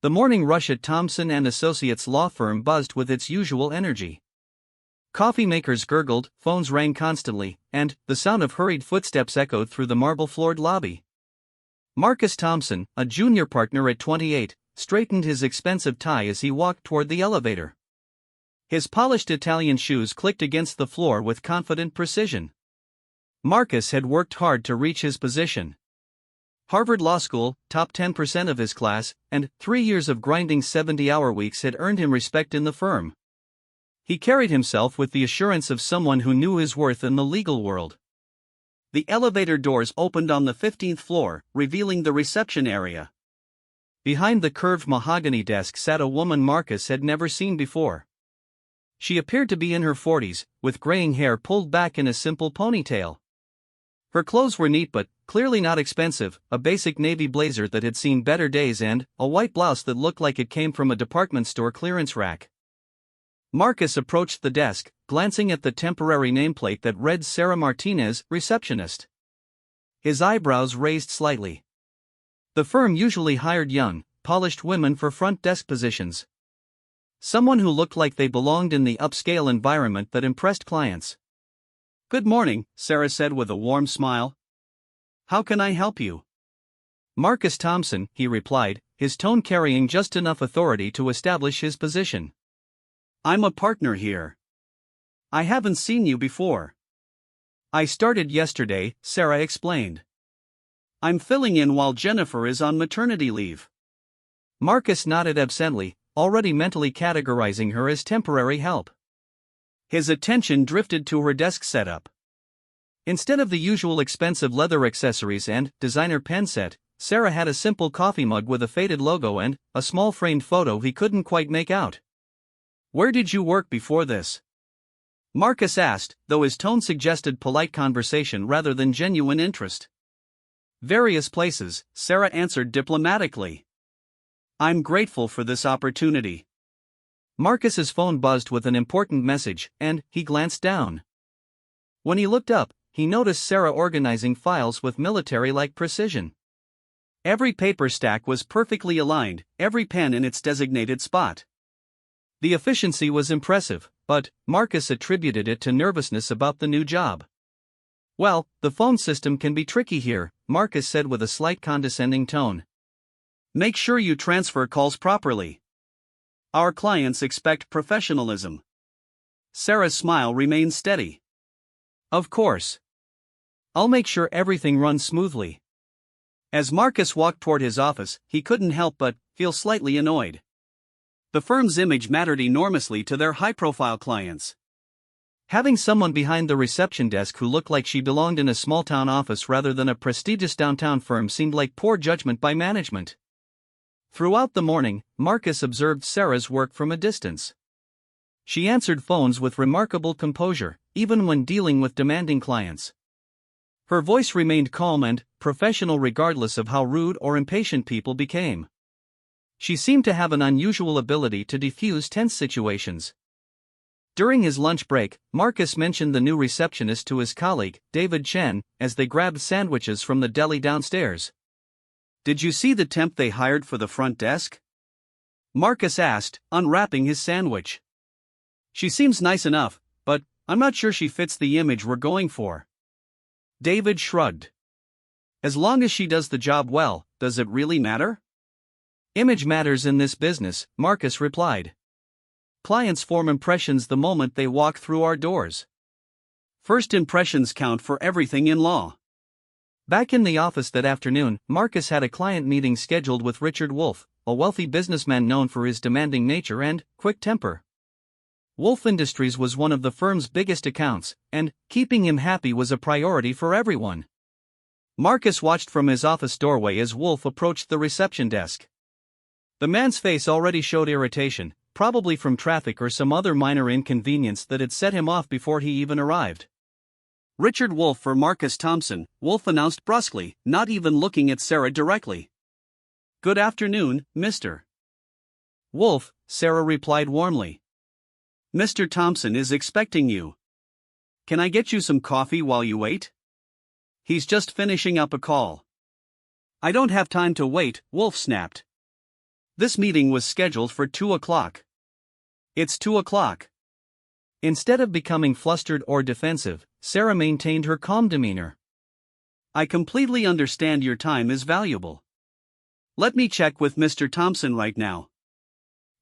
The morning rush at Thompson and Associates law firm buzzed with its usual energy. Coffee makers gurgled, phones rang constantly, and the sound of hurried footsteps echoed through the marble-floored lobby. Marcus Thompson, a junior partner at 28, straightened his expensive tie as he walked toward the elevator. His polished Italian shoes clicked against the floor with confident precision. Marcus had worked hard to reach his position. Harvard Law School, top 10% of his class, and 3 years of grinding 70-hour weeks had earned him respect in the firm. He carried himself with the assurance of someone who knew his worth in the legal world. The elevator doors opened on the 15th floor, revealing the reception area. Behind the curved mahogany desk sat a woman Marcus had never seen before. She appeared to be in her 40s, with graying hair pulled back in a simple ponytail. Her clothes were neat but clearly not expensive, a basic navy blazer that had seen better days and a white blouse that looked like it came from a department store clearance rack. Marcus approached the desk, glancing at the temporary nameplate that read Sarah Martinez, receptionist. His eyebrows raised slightly. The firm usually hired young, polished women for front desk positions. Someone who looked like they belonged in the upscale environment that impressed clients. "Good morning," Sarah said with a warm smile. "How can I help you?" "Marcus Thompson," he replied, his tone carrying just enough authority to establish his position. "I'm a partner here. I haven't seen you before." "I started yesterday," Sarah explained. "I'm filling in while Jennifer is on maternity leave." Marcus nodded absently, already mentally categorizing her as temporary help. His attention drifted to her desk setup. Instead of the usual expensive leather accessories and designer pen set, Sarah had a simple coffee mug with a faded logo and a small framed photo he couldn't quite make out. "Where did you work before this?" Marcus asked, though his tone suggested polite conversation rather than genuine interest. "Various places," Sarah answered diplomatically. "I'm grateful for this opportunity." Marcus's phone buzzed with an important message, and he glanced down. When he looked up, he noticed Sarah organizing files with military-like precision. Every paper stack was perfectly aligned, every pen in its designated spot. The efficiency was impressive, but Marcus attributed it to nervousness about the new job. "Well, the phone system can be tricky here," Marcus said with a slight condescending tone. "Make sure you transfer calls properly. Our clients expect professionalism." Sarah's smile remained steady. "Of course. I'll make sure everything runs smoothly." As Marcus walked toward his office, he couldn't help but feel slightly annoyed. The firm's image mattered enormously to their high-profile clients. Having someone behind the reception desk who looked like she belonged in a small-town office rather than a prestigious downtown firm seemed like poor judgment by management. Throughout the morning, Marcus observed Sarah's work from a distance. She answered phones with remarkable composure, even when dealing with demanding clients. Her voice remained calm and professional regardless of how rude or impatient people became. She seemed to have an unusual ability to defuse tense situations. During his lunch break, Marcus mentioned the new receptionist to his colleague, David Chen, as they grabbed sandwiches from the deli downstairs. "Did you see the temp they hired for the front desk?" Marcus asked, unwrapping his sandwich. "She seems nice enough, but I'm not sure she fits the image we're going for." David shrugged. "As long as she does the job well, does it really matter?" "Image matters in this business," Marcus replied. "Clients form impressions the moment they walk through our doors. First impressions count for everything in law." Back in the office that afternoon, Marcus had a client meeting scheduled with Richard Wolf, a wealthy businessman known for his demanding nature and quick temper. Wolf Industries was one of the firm's biggest accounts, and keeping him happy was a priority for everyone. Marcus watched from his office doorway as Wolf approached the reception desk. The man's face already showed irritation, probably from traffic or some other minor inconvenience that had set him off before he even arrived. "Richard Wolf for Marcus Thompson," Wolf announced brusquely, not even looking at Sarah directly. "Good afternoon, Mr. Wolf," Sarah replied warmly. "Mr. Thompson is expecting you. Can I get you some coffee while you wait?" "He's just finishing up a call." "I don't have time to wait," Wolf snapped. This meeting was scheduled for 2 o'clock. It's 2 o'clock. Instead of becoming flustered or defensive, Sarah maintained her calm demeanor. I completely understand your time is valuable. Let me check with Mr. Thompson right now.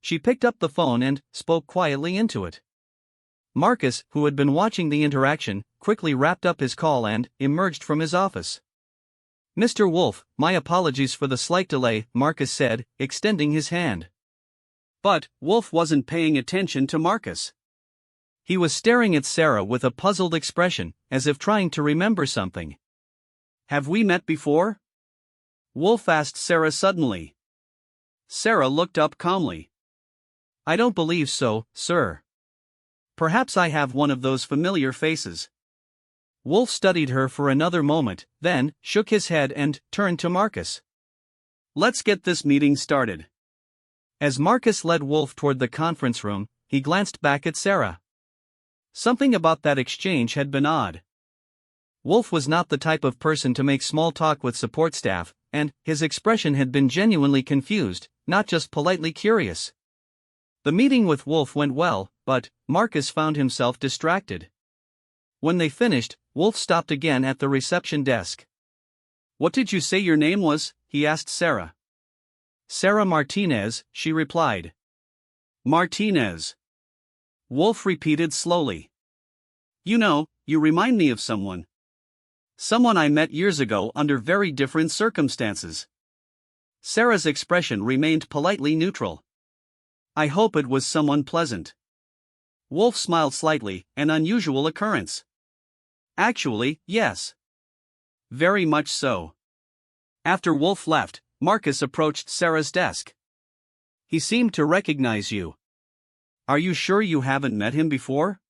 She picked up the phone and spoke quietly into it. Marcus, who had been watching the interaction, quickly wrapped up his call and emerged from his office. Mr. Wolf, my apologies for the slight delay, Marcus said, extending his hand. But Wolf wasn't paying attention to Marcus. He was staring at Sarah with a puzzled expression, as if trying to remember something. Have we met before? Wolf asked Sarah suddenly. Sarah looked up calmly. I don't believe so, sir. Perhaps I have one of those familiar faces. Wolf studied her for another moment, then shook his head and turned to Marcus. Let's get this meeting started. As Marcus led Wolf toward the conference room, he glanced back at Sarah. Something about that exchange had been odd. Wolf was not the type of person to make small talk with support staff, and his expression had been genuinely confused, not just politely curious. The meeting with Wolf went well, but Marcus found himself distracted. When they finished, Wolf stopped again at the reception desk. What did you say your name was? He asked Sarah. Sarah Martinez, she replied. Martinez. Wolf repeated slowly. You know, you remind me of someone. Someone I met years ago under very different circumstances. Sarah's expression remained politely neutral. I hope it was someone pleasant. Wolf smiled slightly, an unusual occurrence. Actually, yes. Very much so. After Wolf left, Marcus approached Sarah's desk. He seemed to recognize you. Are you sure you haven't met him before?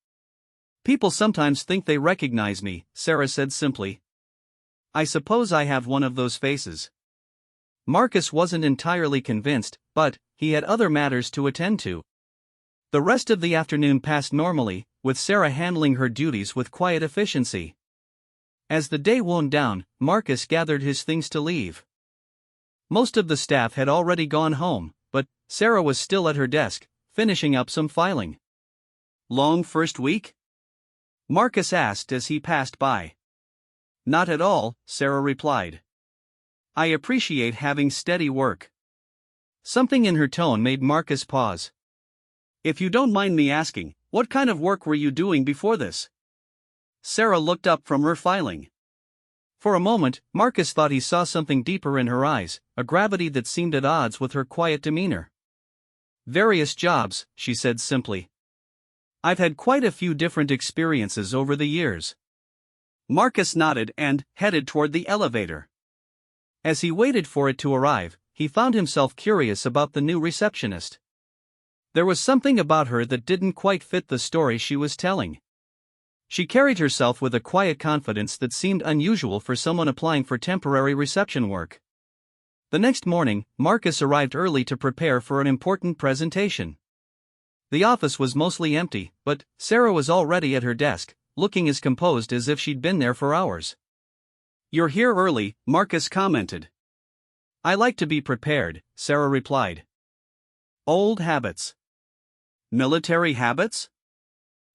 People sometimes think they recognize me, Sarah said simply. I suppose I have one of those faces. Marcus wasn't entirely convinced, but he had other matters to attend to. The rest of the afternoon passed normally, with Sarah handling her duties with quiet efficiency. As the day wound down, Marcus gathered his things to leave. Most of the staff had already gone home, but Sarah was still at her desk, finishing up some filing. Long first week? Marcus asked as he passed by. Not at all, Sarah replied. I appreciate having steady work. Something in her tone made Marcus pause. If you don't mind me asking, what kind of work were you doing before this? Sarah looked up from her filing. For a moment, Marcus thought he saw something deeper in her eyes, a gravity that seemed at odds with her quiet demeanor. Various jobs, she said simply. I've had quite a few different experiences over the years. Marcus nodded and headed toward the elevator. As he waited for it to arrive, he found himself curious about the new receptionist. There was something about her that didn't quite fit the story she was telling. She carried herself with a quiet confidence that seemed unusual for someone applying for temporary reception work. The next morning, Marcus arrived early to prepare for an important presentation. The office was mostly empty, but Sarah was already at her desk, looking as composed as if she'd been there for hours. You're here early, Marcus commented. I like to be prepared, Sarah replied. Old habits. Military habits?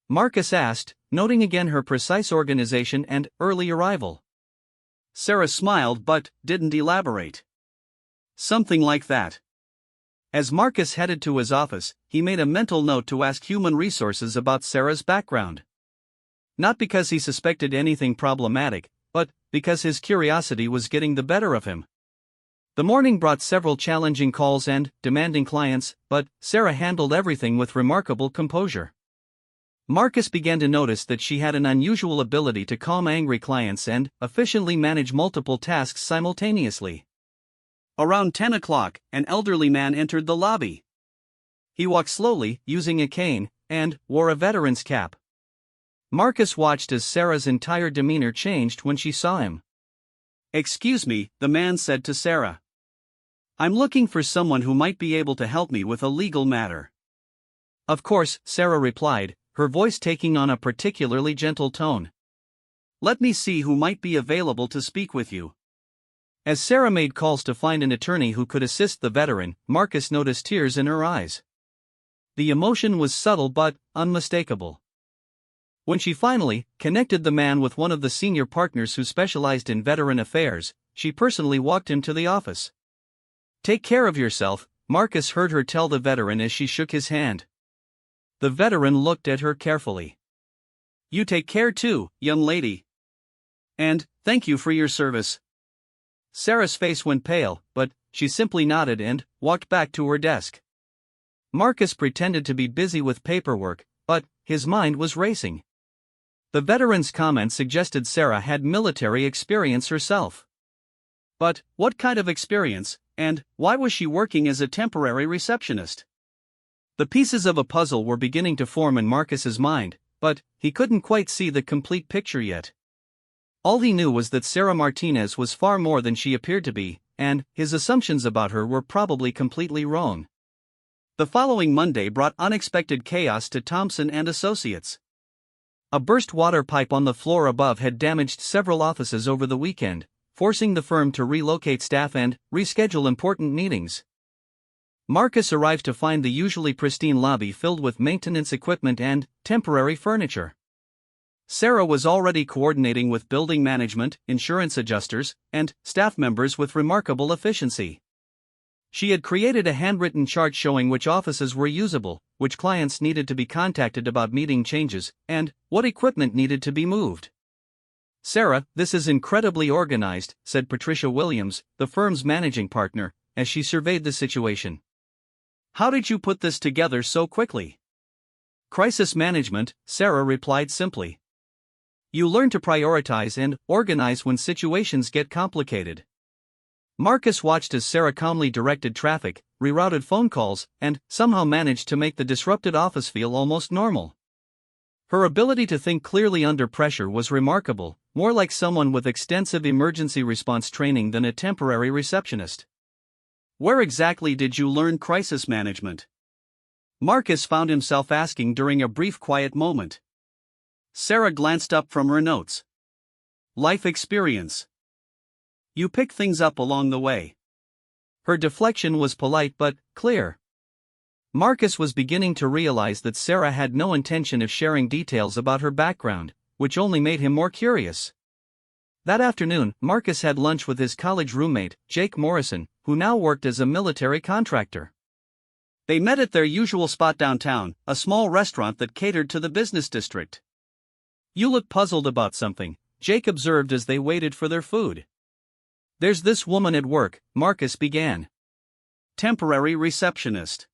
Marcus asked, noting again her precise organization and early arrival. Sarah smiled but didn't elaborate. Something like that. As Marcus headed to his office, he made a mental note to ask human resources about Sarah's background. Not because he suspected anything problematic, but because his curiosity was getting the better of him. The morning brought several challenging calls and demanding clients, but Sarah handled everything with remarkable composure. Marcus began to notice that she had an unusual ability to calm angry clients and efficiently manage multiple tasks simultaneously. Around 10 o'clock, an elderly man entered the lobby. He walked slowly, using a cane, and wore a veteran's cap. Marcus watched as Sarah's entire demeanor changed when she saw him. Excuse me, the man said to Sarah. I'm looking for someone who might be able to help me with a legal matter. Of course, Sarah replied, her voice taking on a particularly gentle tone. Let me see who might be available to speak with you. As Sarah made calls to find an attorney who could assist the veteran, Marcus noticed tears in her eyes. The emotion was subtle but unmistakable. When she finally connected the man with one of the senior partners who specialized in veteran affairs, she personally walked him to the office. "Take care of yourself," Marcus heard her tell the veteran as she shook his hand. The veteran looked at her carefully. "You take care too, young lady. And thank you for your service." Sarah's face went pale, but she simply nodded and walked back to her desk. Marcus pretended to be busy with paperwork, but his mind was racing. The veteran's comment suggested Sarah had military experience herself. But what kind of experience, and why was she working as a temporary receptionist? The pieces of a puzzle were beginning to form in Marcus's mind, but he couldn't quite see the complete picture yet. All he knew was that Sarah Martinez was far more than she appeared to be, and his assumptions about her were probably completely wrong. The following Monday brought unexpected chaos to Thompson and Associates. A burst water pipe on the floor above had damaged several offices over the weekend, forcing the firm to relocate staff and reschedule important meetings. Marcus arrived to find the usually pristine lobby filled with maintenance equipment and temporary furniture. Sarah was already coordinating with building management, insurance adjusters, and staff members with remarkable efficiency. She had created a handwritten chart showing which offices were usable, which clients needed to be contacted about meeting changes, and what equipment needed to be moved. "Sarah, this is incredibly organized," said Patricia Williams, the firm's managing partner, as she surveyed the situation. "How did you put this together so quickly?" "Crisis management," Sarah replied simply. "You learn to prioritize and organize when situations get complicated." Marcus watched as Sarah calmly directed traffic, rerouted phone calls, and somehow managed to make the disrupted office feel almost normal. Her ability to think clearly under pressure was remarkable, more like someone with extensive emergency response training than a temporary receptionist. "Where exactly did you learn crisis management?" Marcus found himself asking during a brief quiet moment. Sarah glanced up from her notes. "Life experience. You pick things up along the way." Her deflection was polite but clear. Marcus was beginning to realize that Sarah had no intention of sharing details about her background, which only made him more curious. That afternoon, Marcus had lunch with his college roommate, Jake Morrison, who now worked as a military contractor. They met at their usual spot downtown, a small restaurant that catered to the business district. "You look puzzled about something," Jake observed as they waited for their food. "There's this woman at work," Marcus began. "Temporary receptionist.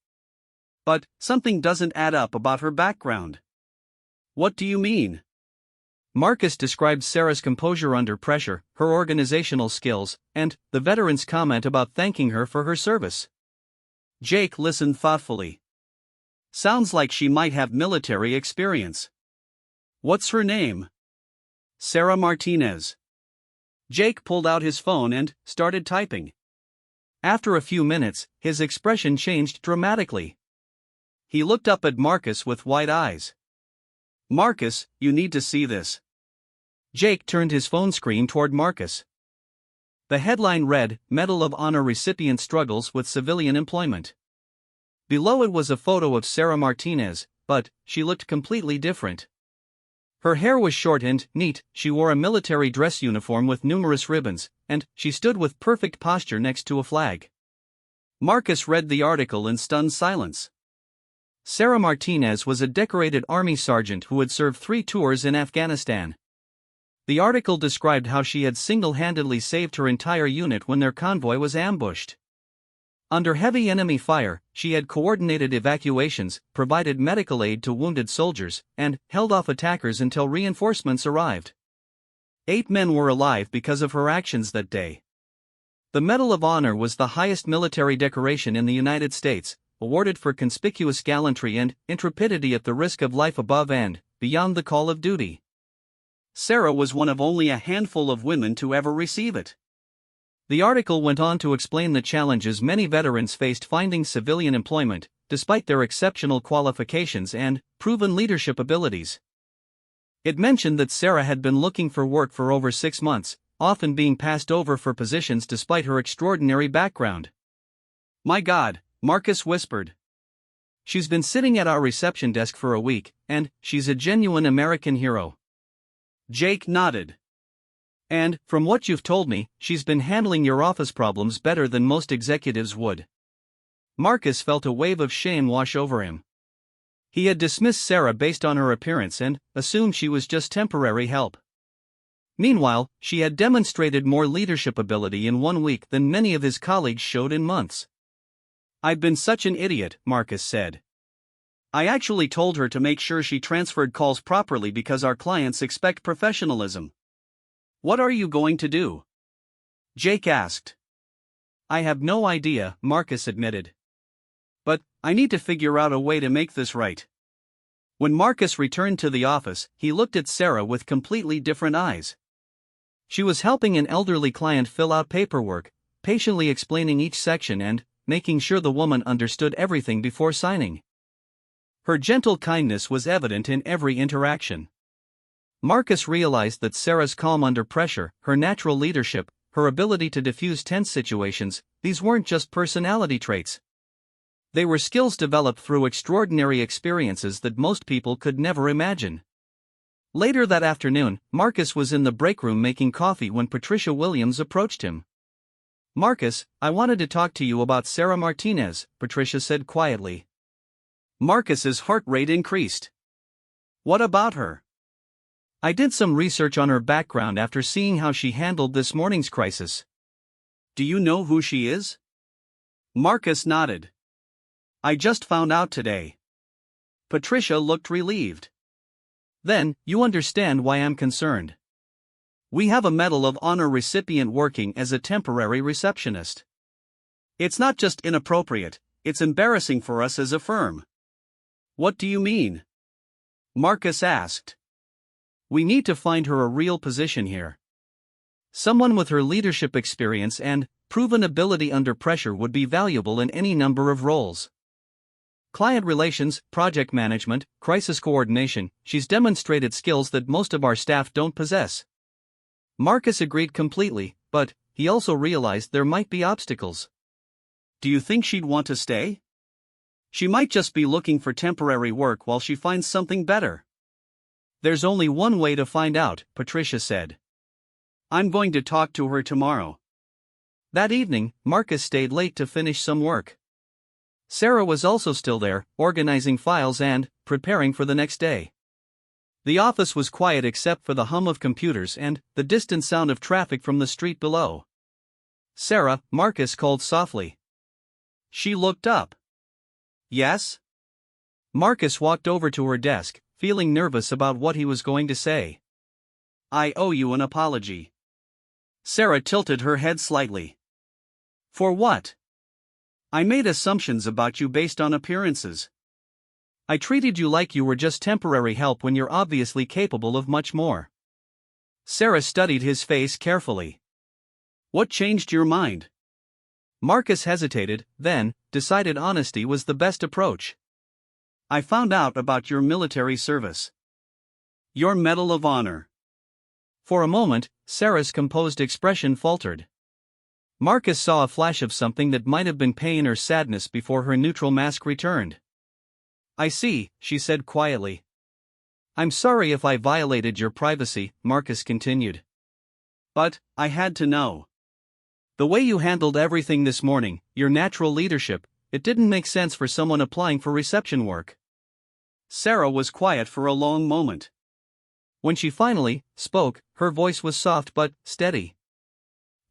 But something doesn't add up about her background." "What do you mean?" Marcus described Sarah's composure under pressure, her organizational skills, and the veteran's comment about thanking her for her service. Jake listened thoughtfully. "Sounds like she might have military experience." "What's her name?" "Sarah Martinez." Jake pulled out his phone and started typing. After a few minutes, his expression changed dramatically. He looked up at Marcus with wide eyes. "Marcus, you need to see this." Jake turned his phone screen toward Marcus. The headline read, "Medal of Honor recipient struggles with civilian employment." Below it was a photo of Sarah Martinez, but she looked completely different. Her hair was short and neat, she wore a military dress uniform with numerous ribbons, and she stood with perfect posture next to a flag. Marcus read the article in stunned silence. Sarah Martinez was a decorated Army sergeant who had served 3 tours in Afghanistan. The article described how she had single-handedly saved her entire unit when their convoy was ambushed. Under heavy enemy fire, she had coordinated evacuations, provided medical aid to wounded soldiers, and held off attackers until reinforcements arrived. 8 men were alive because of her actions that day. The Medal of Honor was the highest military decoration in the United States, awarded for conspicuous gallantry and intrepidity at the risk of life above and beyond the call of duty. Sarah was one of only a handful of women to ever receive it. The article went on to explain the challenges many veterans faced finding civilian employment, despite their exceptional qualifications and proven leadership abilities. It mentioned that Sarah had been looking for work for over 6 months, often being passed over for positions despite her extraordinary background. "My God," Marcus whispered. "She's been sitting at our reception desk for a week, and she's a genuine American hero." Jake nodded. "And, from what you've told me, she's been handling your office problems better than most executives would." Marcus felt a wave of shame wash over him. He had dismissed Sarah based on her appearance and assumed she was just temporary help. Meanwhile, she had demonstrated more leadership ability in 1 week than many of his colleagues showed in months. "I've been such an idiot," Marcus said. "I actually told her to make sure she transferred calls properly because our clients expect professionalism." "What are you going to do?" Jake asked. "I have no idea," Marcus admitted. "But I need to figure out a way to make this right." When Marcus returned to the office, he looked at Sarah with completely different eyes. She was helping an elderly client fill out paperwork, patiently explaining each section and making sure the woman understood everything before signing. Her gentle kindness was evident in every interaction. Marcus realized that Sarah's calm under pressure, her natural leadership, her ability to diffuse tense situations, these weren't just personality traits. They were skills developed through extraordinary experiences that most people could never imagine. Later that afternoon, Marcus was in the break room making coffee when Patricia Williams approached him. "Marcus, I wanted to talk to you about Sarah Martinez," Patricia said quietly. Marcus's heart rate increased. "What about her?" "I did some research on her background after seeing how she handled this morning's crisis." "Do you know who she is?" Marcus nodded. "I just found out today." Patricia looked relieved. "Then, you understand why I'm concerned. We have a Medal of Honor recipient working as a temporary receptionist. It's not just inappropriate, it's embarrassing for us as a firm." "What do you mean?" Marcus asked. "We need to find her a real position here. Someone with her leadership experience and proven ability under pressure would be valuable in any number of roles. Client relations, project management, crisis coordination, she's demonstrated skills that most of our staff don't possess." Marcus agreed completely, but he also realized there might be obstacles. "Do you think she'd want to stay? She might just be looking for temporary work while she finds something better." "There's only one way to find out," Patricia said. "I'm going to talk to her tomorrow." That evening, Marcus stayed late to finish some work. Sarah was also still there, organizing files and preparing for the next day. The office was quiet except for the hum of computers and the distant sound of traffic from the street below. "Sarah," Marcus called softly. She looked up. "Yes?" Marcus walked over to her desk, feeling nervous about what he was going to say. "I owe you an apology." Sarah tilted her head slightly. "For what?" "I made assumptions about you based on appearances. I treated you like you were just temporary help when you're obviously capable of much more." Sarah studied his face carefully. "What changed your mind?" Marcus hesitated, then decided honesty was the best approach. "I found out about your military service. Your Medal of Honor." For a moment, Sarah's composed expression faltered. Marcus saw a flash of something that might have been pain or sadness before her neutral mask returned. "I see," she said quietly. "I'm sorry if I violated your privacy," Marcus continued. "But I had to know. The way you handled everything this morning, your natural leadership, it didn't make sense for someone applying for reception work." Sarah was quiet for a long moment. When she finally spoke, her voice was soft but steady.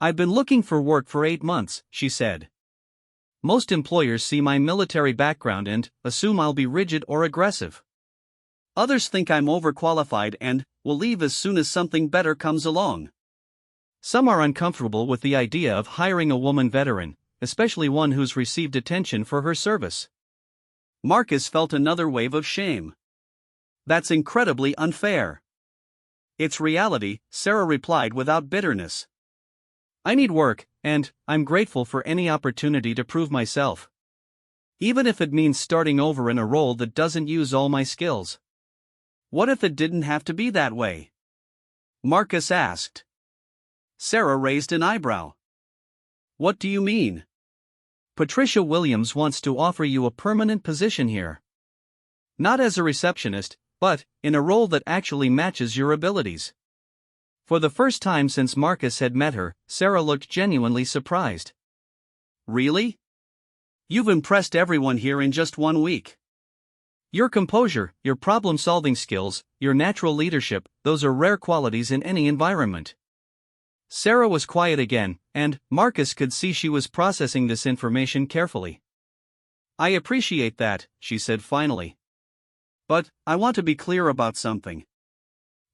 "I've been looking for work for 8 months," she said. "Most employers see my military background and assume I'll be rigid or aggressive. Others think I'm overqualified and will leave as soon as something better comes along. Some are uncomfortable with the idea of hiring a woman veteran, especially one who's received attention for her service." Marcus felt another wave of shame. "That's incredibly unfair." "It's reality," Sarah replied without bitterness. "I need work, and I'm grateful for any opportunity to prove myself. Even if it means starting over in a role that doesn't use all my skills." "What if it didn't have to be that way?" Marcus asked. Sarah raised an eyebrow. What do you mean? Patricia Williams wants to offer you a permanent position here. Not as a receptionist, but in a role that actually matches your abilities. For the first time since Marcus had met her, Sarah looked genuinely surprised. Really? You've impressed everyone here in just 1 week. Your composure, your problem-solving skills, your natural leadership, those are rare qualities in any environment. Sarah was quiet again, and Marcus could see she was processing this information carefully. I appreciate that, she said finally. But I want to be clear about something.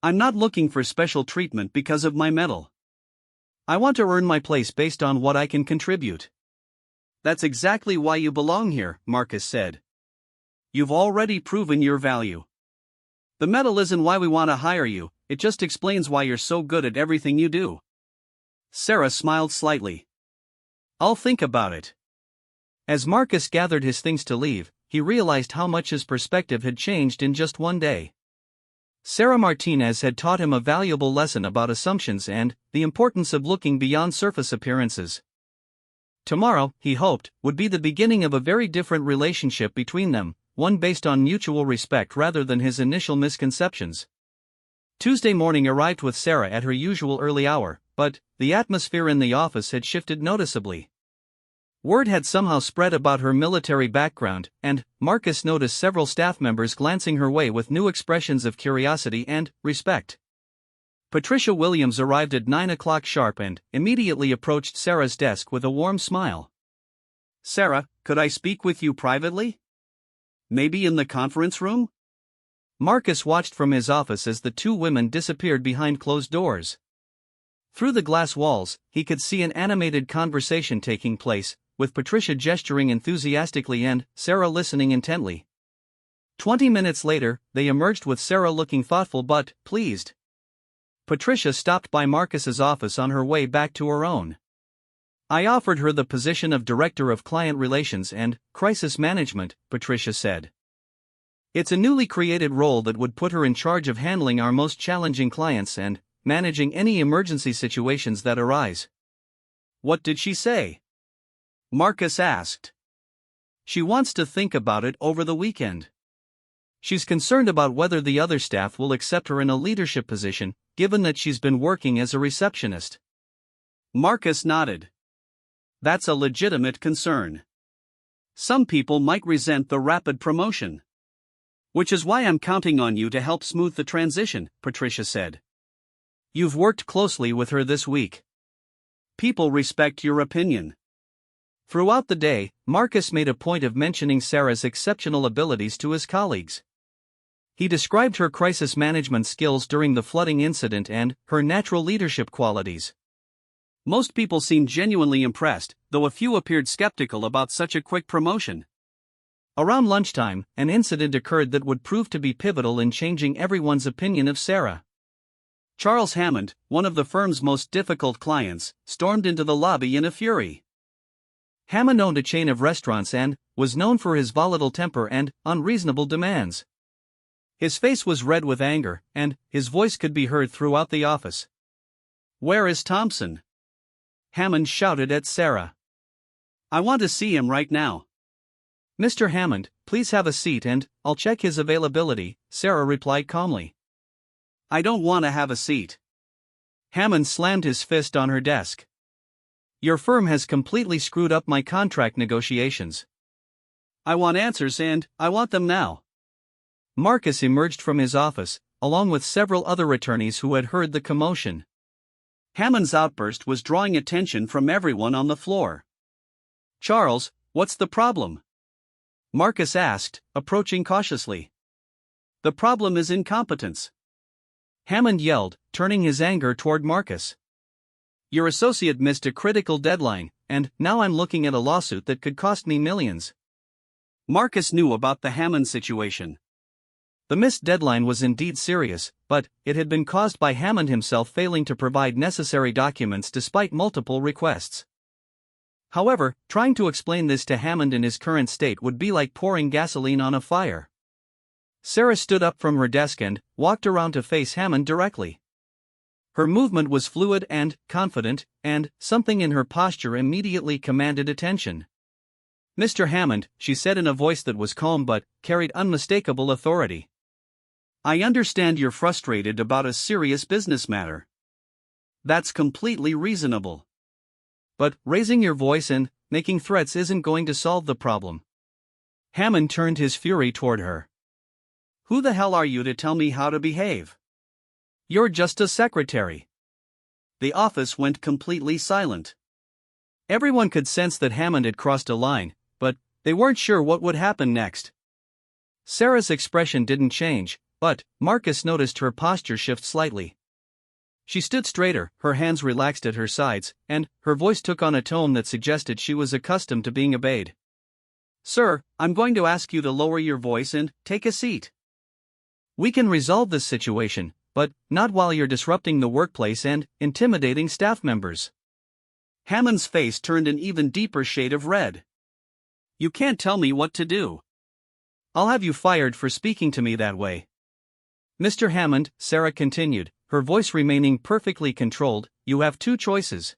I'm not looking for special treatment because of my medal. I want to earn my place based on what I can contribute. That's exactly why you belong here, Marcus said. You've already proven your value. The medal isn't why we want to hire you, it just explains why you're so good at everything you do. Sarah smiled slightly. I'll think about it. As Marcus gathered his things to leave, he realized how much his perspective had changed in just 1 day. Sarah Martinez had taught him a valuable lesson about assumptions and the importance of looking beyond surface appearances. Tomorrow, he hoped, would be the beginning of a very different relationship between them, one based on mutual respect rather than his initial misconceptions. Tuesday morning arrived with Sarah at her usual early hour, but the atmosphere in the office had shifted noticeably. Word had somehow spread about her military background, and Marcus noticed several staff members glancing her way with new expressions of curiosity and respect. Patricia Williams arrived at 9 o'clock sharp and immediately approached Sarah's desk with a warm smile. Sarah, could I speak with you privately? Maybe in the conference room? Marcus watched from his office as the two women disappeared behind closed doors. Through the glass walls, he could see an animated conversation taking place, with Patricia gesturing enthusiastically and Sarah listening intently. 20 minutes later, they emerged with Sarah looking thoughtful but pleased. Patricia stopped by Marcus's office on her way back to her own. I offered her the position of Director of Client Relations and Crisis Management, Patricia said. It's a newly created role that would put her in charge of handling our most challenging clients and managing any emergency situations that arise. What did she say? Marcus asked. She wants to think about it over the weekend. She's concerned about whether the other staff will accept her in a leadership position, given that she's been working as a receptionist. Marcus nodded. That's a legitimate concern. Some people might resent the rapid promotion. Which is why I'm counting on you to help smooth the transition, Patricia said. You've worked closely with her this week. People respect your opinion. Throughout the day, Marcus made a point of mentioning Sarah's exceptional abilities to his colleagues. He described her crisis management skills during the flooding incident and her natural leadership qualities. Most people seemed genuinely impressed, though a few appeared skeptical about such a quick promotion. Around lunchtime, an incident occurred that would prove to be pivotal in changing everyone's opinion of Sarah. Charles Hammond, one of the firm's most difficult clients, stormed into the lobby in a fury. Hammond owned a chain of restaurants and was known for his volatile temper and unreasonable demands. His face was red with anger, and his voice could be heard throughout the office. "Where is Thompson?" Hammond shouted at Sarah. "I want to see him right now." "Mr. Hammond, please have a seat and I'll check his availability," Sarah replied calmly. "I don't want to have a seat." Hammond slammed his fist on her desk. "Your firm has completely screwed up my contract negotiations. I want answers and I want them now." Marcus emerged from his office, along with several other attorneys who had heard the commotion. Hammond's outburst was drawing attention from everyone on the floor. "Charles, what's the problem?" Marcus asked, approaching cautiously. "The problem is incompetence," Hammond yelled, turning his anger toward Marcus. "Your associate missed a critical deadline, and now I'm looking at a lawsuit that could cost me millions." Marcus knew about the Hammond situation. The missed deadline was indeed serious, but it had been caused by Hammond himself failing to provide necessary documents despite multiple requests. However, trying to explain this to Hammond in his current state would be like pouring gasoline on a fire. Sarah stood up from her desk and walked around to face Hammond directly. Her movement was fluid and confident, and something in her posture immediately commanded attention. "Mr. Hammond," she said in a voice that was calm but carried unmistakable authority. "I understand you're frustrated about a serious business matter. That's completely reasonable. But raising your voice and making threats isn't going to solve the problem." Hammond turned his fury toward her. "Who the hell are you to tell me how to behave? You're just a secretary." The office went completely silent. Everyone could sense that Hammond had crossed a line, but they weren't sure what would happen next. Sarah's expression didn't change, but Marcus noticed her posture shift slightly. She stood straighter, her hands relaxed at her sides, and her voice took on a tone that suggested she was accustomed to being obeyed. "Sir, I'm going to ask you to lower your voice and take a seat. We can resolve this situation, but not while you're disrupting the workplace and intimidating staff members." Hammond's face turned an even deeper shade of red. "You can't tell me what to do. I'll have you fired for speaking to me that way." "Mr. Hammond," Sarah continued, her voice remaining perfectly controlled, "you have two choices.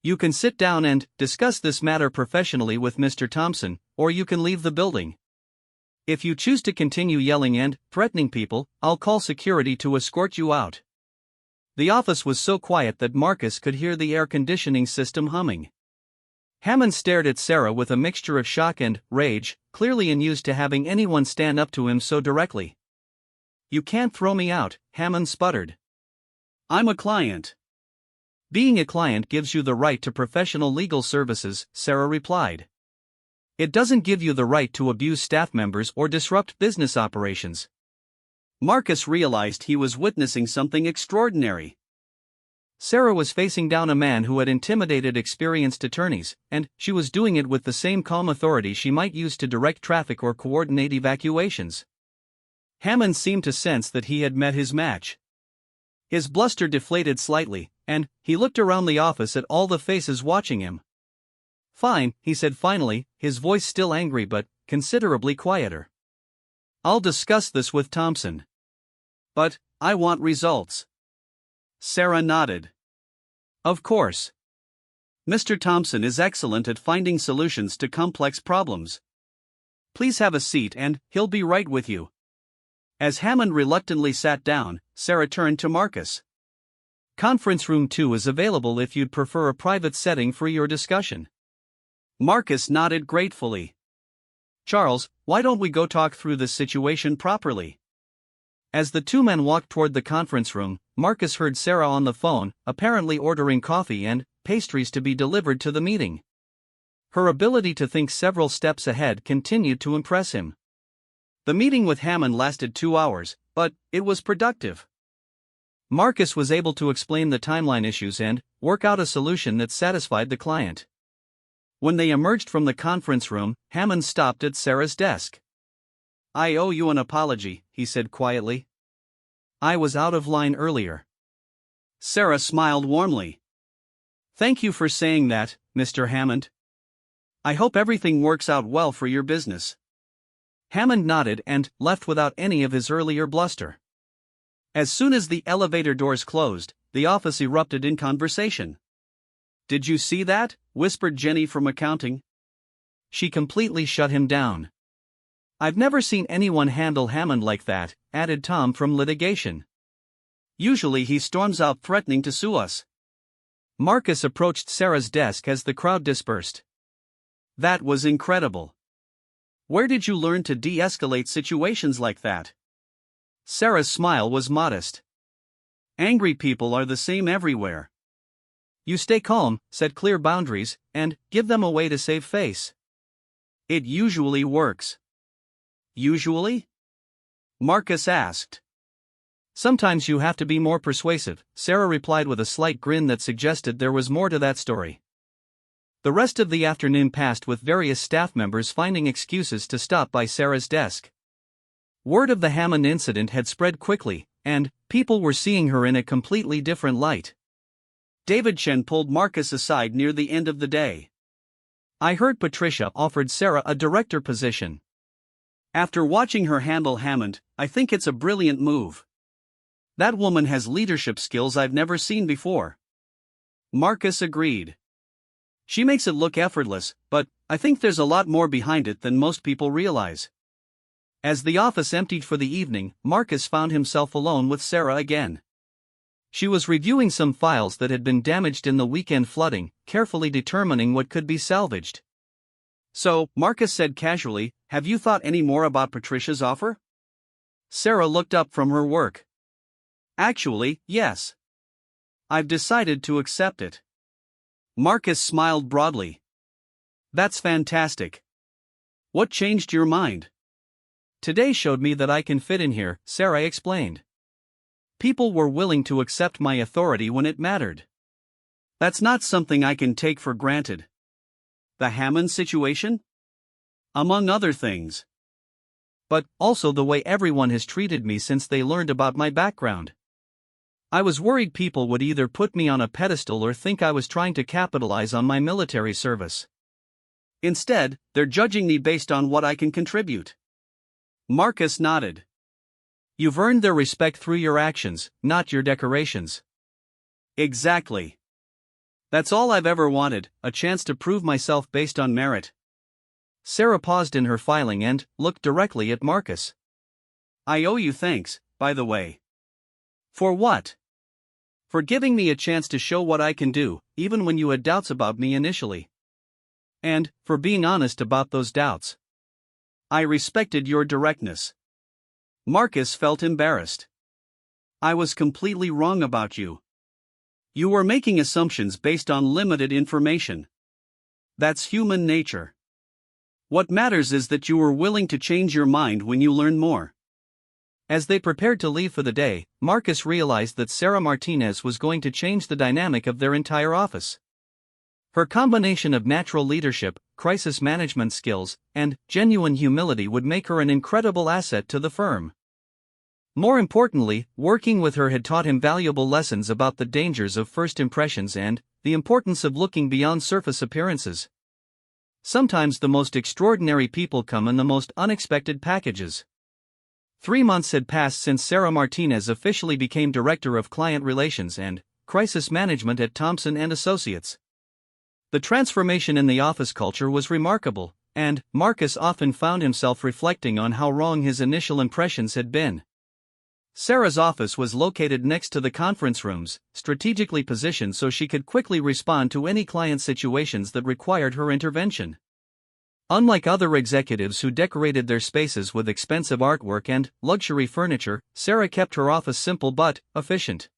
You can sit down and discuss this matter professionally with Mr. Thompson, or you can leave the building. If you choose to continue yelling and threatening people, I'll call security to escort you out." The office was so quiet that Marcus could hear the air conditioning system humming. Hammond stared at Sarah with a mixture of shock and rage, clearly unused to having anyone stand up to him so directly. "You can't throw me out," Hammond sputtered. "I'm a client." "Being a client gives you the right to professional legal services," Sarah replied. "It doesn't give you the right to abuse staff members or disrupt business operations." Marcus realized he was witnessing something extraordinary. Sarah was facing down a man who had intimidated experienced attorneys, and she was doing it with the same calm authority she might use to direct traffic or coordinate evacuations. Hammond seemed to sense that he had met his match. His bluster deflated slightly, and he looked around the office at all the faces watching him. "Fine," he said finally, his voice still angry but considerably quieter. "I'll discuss this with Thompson. But I want results." Sarah nodded. "Of course. Mr. Thompson is excellent at finding solutions to complex problems. Please have a seat and he'll be right with you." As Hammond reluctantly sat down, Sarah turned to Marcus. "Conference room 2 is available if you'd prefer a private setting for your discussion." Marcus nodded gratefully. "Charles, why don't we go talk through this situation properly?" As the two men walked toward the conference room, Marcus heard Sarah on the phone, apparently ordering coffee and pastries to be delivered to the meeting. Her ability to think several steps ahead continued to impress him. The meeting with Hammond lasted 2 hours, but it was productive. Marcus was able to explain the timeline issues and work out a solution that satisfied the client. When they emerged from the conference room, Hammond stopped at Sarah's desk. "I owe you an apology," he said quietly. "I was out of line earlier." Sarah smiled warmly. "Thank you for saying that, Mr. Hammond. I hope everything works out well for your business." Hammond nodded and left without any of his earlier bluster. As soon as the elevator doors closed, the office erupted in conversation. "Did you see that?" whispered Jenny from accounting. She completely shut him down. "I've never seen anyone handle Hammond like that," added Tom from litigation. "Usually he storms out threatening to sue us." Marcus approached Sarah's desk as the crowd dispersed. "That was incredible. Where did you learn to de-escalate situations like that?" Sarah's smile was modest. "Angry people are the same everywhere. You stay calm, set clear boundaries, and give them a way to save face. It usually works." "Usually?" Marcus asked. "Sometimes you have to be more persuasive," Sarah replied with a slight grin that suggested there was more to that story. The rest of the afternoon passed with various staff members finding excuses to stop by Sarah's desk. Word of the Hammond incident had spread quickly, and people were seeing her in a completely different light. David Chen pulled Marcus aside near the end of the day. "I heard Patricia offered Sarah a director position. After watching her handle Hammond, I think it's a brilliant move." That woman has leadership skills I've never seen before. Marcus agreed. She makes it look effortless, but I think there's a lot more behind it than most people realize. As the office emptied for the evening, Marcus found himself alone with Sarah again. She was reviewing some files that had been damaged in the weekend flooding, carefully determining what could be salvaged. So, Marcus said casually, have you thought any more about Patricia's offer? Sarah looked up from her work. Actually, yes. I've decided to accept it. Marcus smiled broadly. That's fantastic. What changed your mind? Today showed me that I can fit in here, Sarah explained. People were willing to accept my authority when it mattered. That's not something I can take for granted. The Hammond situation? Among other things. But also the way everyone has treated me since they learned about my background. I was worried people would either put me on a pedestal or think I was trying to capitalize on my military service. Instead, they're judging me based on what I can contribute. Marcus nodded. You've earned their respect through your actions, not your decorations. Exactly. That's all I've ever wanted, a chance to prove myself based on merit. Sarah paused in her filing and looked directly at Marcus. I owe you thanks, by the way. For what? For giving me a chance to show what I can do, even when you had doubts about me initially. And for being honest about those doubts. I respected your directness. Marcus felt embarrassed. I was completely wrong about you. You were making assumptions based on limited information. That's human nature. What matters is that you were willing to change your mind when you learn more. As they prepared to leave for the day, Marcus realized that Sarah Martinez was going to change the dynamic of their entire office. Her combination of natural leadership, crisis management skills, and genuine humility would make her an incredible asset to the firm. More importantly, working with her had taught him valuable lessons about the dangers of first impressions and the importance of looking beyond surface appearances. Sometimes the most extraordinary people come in the most unexpected packages. 3 months had passed since Sarah Martinez officially became Director of Client Relations and Crisis Management at Thompson & Associates. The transformation in the office culture was remarkable, and Marcus often found himself reflecting on how wrong his initial impressions had been. Sarah's office was located next to the conference rooms, strategically positioned so she could quickly respond to any client situations that required her intervention. Unlike other executives who decorated their spaces with expensive artwork and luxury furniture, Sarah kept her office simple but efficient.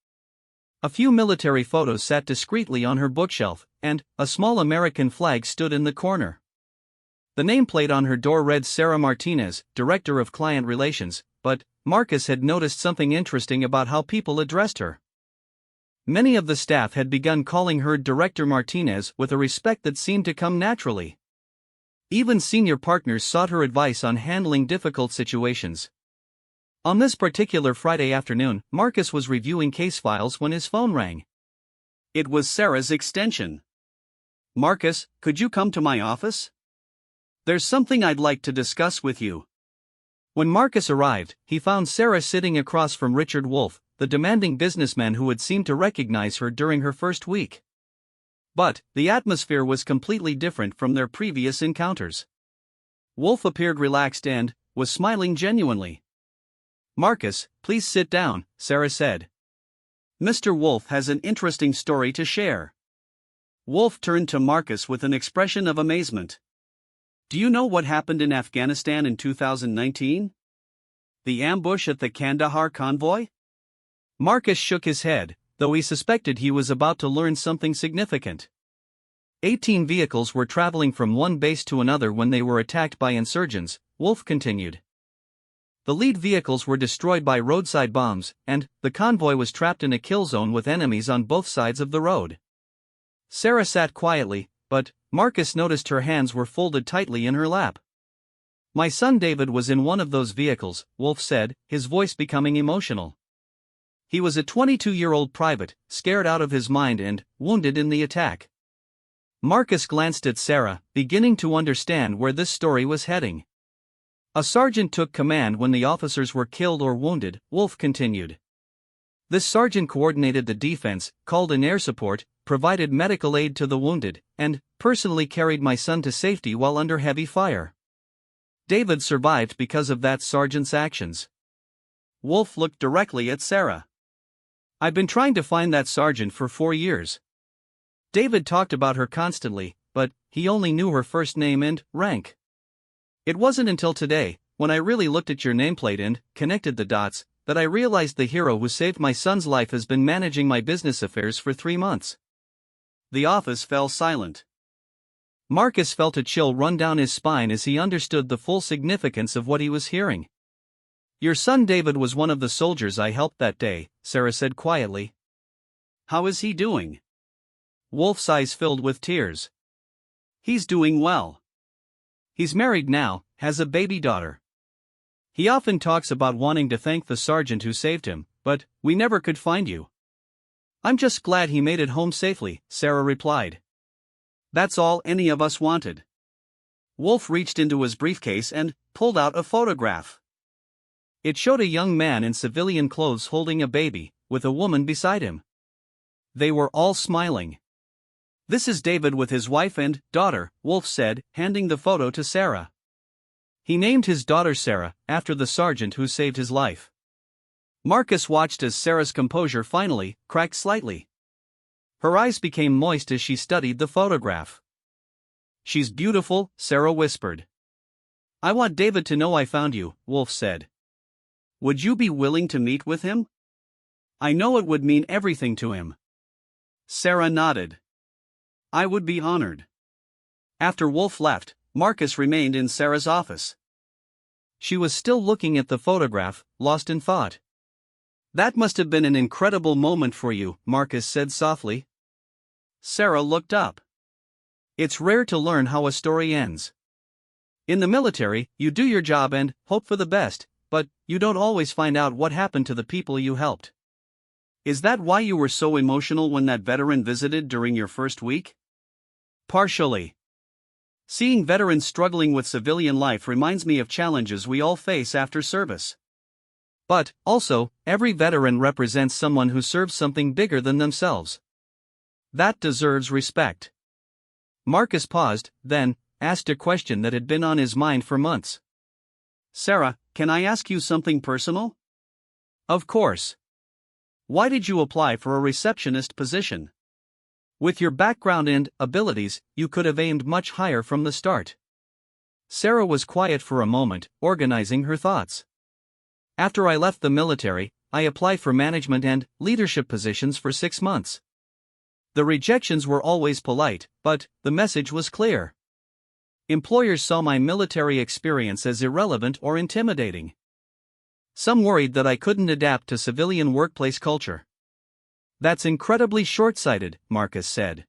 A few military photos sat discreetly on her bookshelf, and a small American flag stood in the corner. The nameplate on her door read Sarah Martinez, Director of Client Relations, but Marcus had noticed something interesting about how people addressed her. Many of the staff had begun calling her Director Martinez with a respect that seemed to come naturally. Even senior partners sought her advice on handling difficult situations. On this particular Friday afternoon, Marcus was reviewing case files when his phone rang. It was Sarah's extension. Marcus, could you come to my office? There's something I'd like to discuss with you. When Marcus arrived, he found Sarah sitting across from Richard Wolfe, the demanding businessman who had seemed to recognize her during her first week. But the atmosphere was completely different from their previous encounters. Wolfe appeared relaxed and was smiling genuinely. Marcus, please sit down, Sarah said. Mr. Wolfe has an interesting story to share. Wolfe turned to Marcus with an expression of amazement. Do you know what happened in Afghanistan in 2019? The ambush at the Kandahar convoy? Marcus shook his head, though he suspected he was about to learn something significant. 18 vehicles were traveling from one base to another when they were attacked by insurgents, Wolfe continued. The lead vehicles were destroyed by roadside bombs, and the convoy was trapped in a kill zone with enemies on both sides of the road. Sarah sat quietly, but Marcus noticed her hands were folded tightly in her lap. My son David was in one of those vehicles, Wolfe said, his voice becoming emotional. He was a 22-year-old private, scared out of his mind and wounded in the attack. Marcus glanced at Sarah, beginning to understand where this story was heading. A sergeant took command when the officers were killed or wounded, Wolfe continued. This sergeant coordinated the defense, called in air support, provided medical aid to the wounded, and personally carried my son to safety while under heavy fire. David survived because of that sergeant's actions. Wolf looked directly at Sarah. I've been trying to find that sergeant for 4 years. David talked about her constantly, but he only knew her first name and rank. It wasn't until today, when I really looked at your nameplate and connected the dots, that I realized the hero who saved my son's life has been managing my business affairs for 3 months. The office fell silent. Marcus felt a chill run down his spine as he understood the full significance of what he was hearing. Your son David was one of the soldiers I helped that day, Sarah said quietly. How is he doing? Wolf's eyes filled with tears. He's doing well. He's married now, has a baby daughter. He often talks about wanting to thank the sergeant who saved him, but we never could find you. I'm just glad he made it home safely, Sarah replied. That's all any of us wanted. Wolf reached into his briefcase and pulled out a photograph. It showed a young man in civilian clothes holding a baby, with a woman beside him. They were all smiling. This is David with his wife and daughter, Wolf said, handing the photo to Sarah. He named his daughter Sarah, after the sergeant who saved his life. Marcus watched as Sarah's composure finally cracked slightly. Her eyes became moist as she studied the photograph. She's beautiful, Sarah whispered. I want David to know I found you, Wolf said. Would you be willing to meet with him? I know it would mean everything to him. Sarah nodded. I would be honored. After Wolf left, Marcus remained in Sarah's office. She was still looking at the photograph, lost in thought. That must have been an incredible moment for you, Marcus said softly. Sarah looked up. It's rare to learn how a story ends. In the military, you do your job and hope for the best, but you don't always find out what happened to the people you helped. Is that why you were so emotional when that veteran visited during your first week? Partially. Seeing veterans struggling with civilian life reminds me of challenges we all face after service. But, also, every veteran represents someone who serves something bigger than themselves. That deserves respect. Marcus paused, then asked a question that had been on his mind for months. Sarah, can I ask you something personal? Of course. Why did you apply for a receptionist position? With your background and abilities, you could have aimed much higher from the start. Sarah was quiet for a moment, organizing her thoughts. After I left the military, I applied for management and leadership positions for 6 months. The rejections were always polite, but the message was clear. Employers saw my military experience as irrelevant or intimidating. Some worried that I couldn't adapt to civilian workplace culture. That's incredibly short-sighted, Marcus said.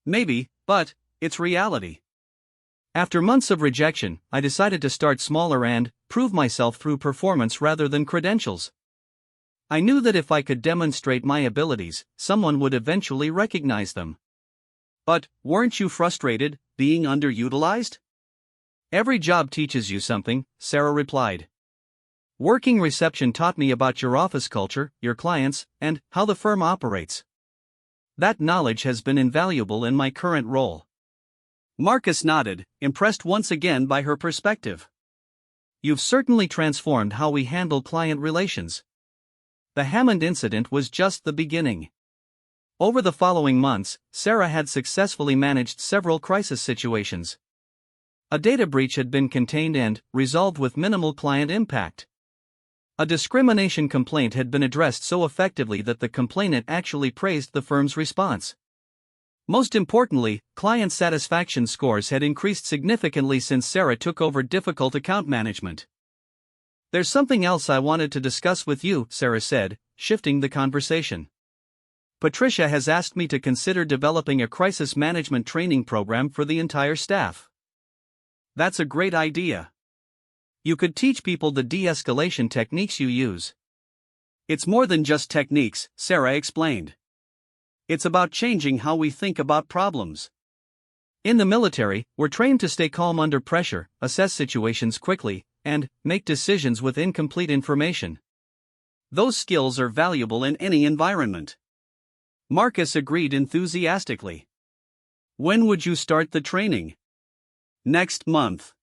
Maybe, but it's reality. After months of rejection, I decided to start smaller and prove myself through performance rather than credentials. I knew that if I could demonstrate my abilities, someone would eventually recognize them. But weren't you frustrated, being underutilized? Every job teaches you something, Sarah replied. Working reception taught me about your office culture, your clients, and how the firm operates. That knowledge has been invaluable in my current role. Marcus nodded, impressed once again by her perspective. You've certainly transformed how we handle client relations. The Hammond incident was just the beginning. Over the following months, Sarah had successfully managed several crisis situations. A data breach had been contained and resolved with minimal client impact. A discrimination complaint had been addressed so effectively that the complainant actually praised the firm's response. Most importantly, client satisfaction scores had increased significantly since Sarah took over difficult account management. There's something else I wanted to discuss with you, Sarah said, shifting the conversation. Patricia has asked me to consider developing a crisis management training program for the entire staff. That's a great idea. You could teach people the de-escalation techniques you use. It's more than just techniques, Sarah explained. It's about changing how we think about problems. In the military, we're trained to stay calm under pressure, assess situations quickly, and make decisions with incomplete information. Those skills are valuable in any environment. Marcus agreed enthusiastically. When would you start the training? Next month.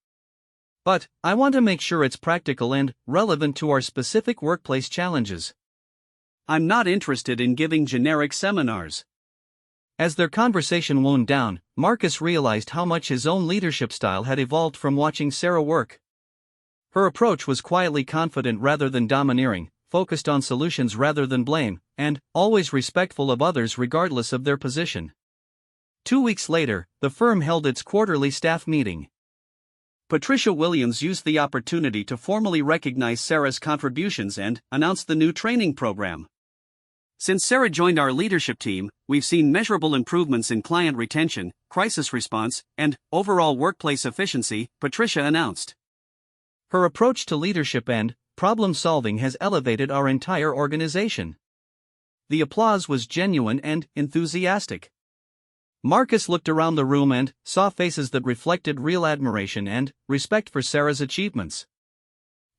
But, I want to make sure it's practical and relevant to our specific workplace challenges. I'm not interested in giving generic seminars. As their conversation wound down, Marcus realized how much his own leadership style had evolved from watching Sarah work. Her approach was quietly confident rather than domineering, focused on solutions rather than blame, and always respectful of others regardless of their position. 2 weeks later, the firm held its quarterly staff meeting. Patricia Williams used the opportunity to formally recognize Sarah's contributions and announce the new training program. Since Sarah joined our leadership team, we've seen measurable improvements in client retention, crisis response, and overall workplace efficiency, Patricia announced. Her approach to leadership and problem solving has elevated our entire organization. The applause was genuine and enthusiastic. Marcus looked around the room and saw faces that reflected real admiration and respect for Sarah's achievements.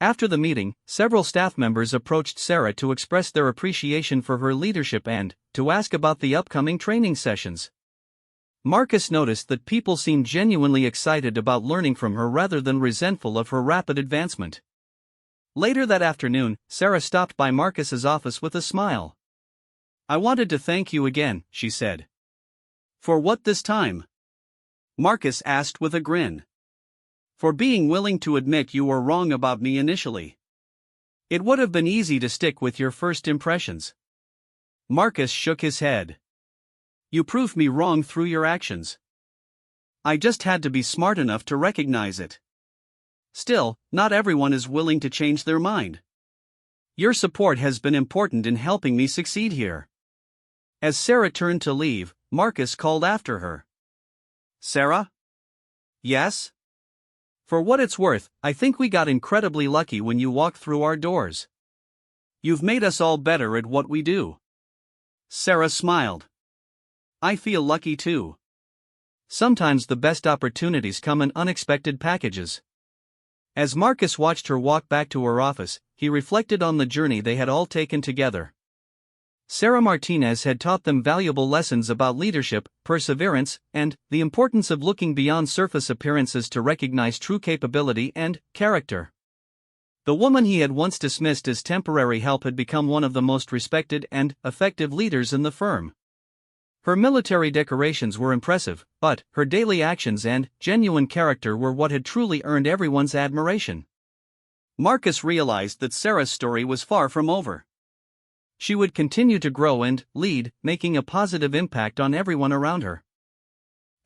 After the meeting, several staff members approached Sarah to express their appreciation for her leadership and to ask about the upcoming training sessions. Marcus noticed that people seemed genuinely excited about learning from her rather than resentful of her rapid advancement. Later that afternoon, Sarah stopped by Marcus's office with a smile. "I wanted to thank you again," she said. "For what this time?" Marcus asked with a grin. "For being willing to admit you were wrong about me initially. It would have been easy to stick with your first impressions." Marcus shook his head. "You proved me wrong through your actions. I just had to be smart enough to recognize it. Still, not everyone is willing to change their mind. Your support has been important in helping me succeed here." As Sarah turned to leave, Marcus called after her. "Sarah?" "Yes?" "For what it's worth, I think we got incredibly lucky when you walked through our doors. You've made us all better at what we do." Sarah smiled. "I feel lucky too. Sometimes the best opportunities come in unexpected packages." As Marcus watched her walk back to her office, he reflected on the journey they had all taken together. Sarah Martinez had taught them valuable lessons about leadership, perseverance, and the importance of looking beyond surface appearances to recognize true capability and character. The woman he had once dismissed as temporary help had become one of the most respected and effective leaders in the firm. Her military decorations were impressive, but her daily actions and genuine character were what had truly earned everyone's admiration. Marcus realized that Sarah's story was far from over. She would continue to grow and lead, making a positive impact on everyone around her.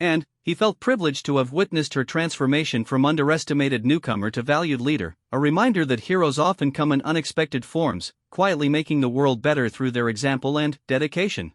And he felt privileged to have witnessed her transformation from underestimated newcomer to valued leader, a reminder that heroes often come in unexpected forms, quietly making the world better through their example and dedication.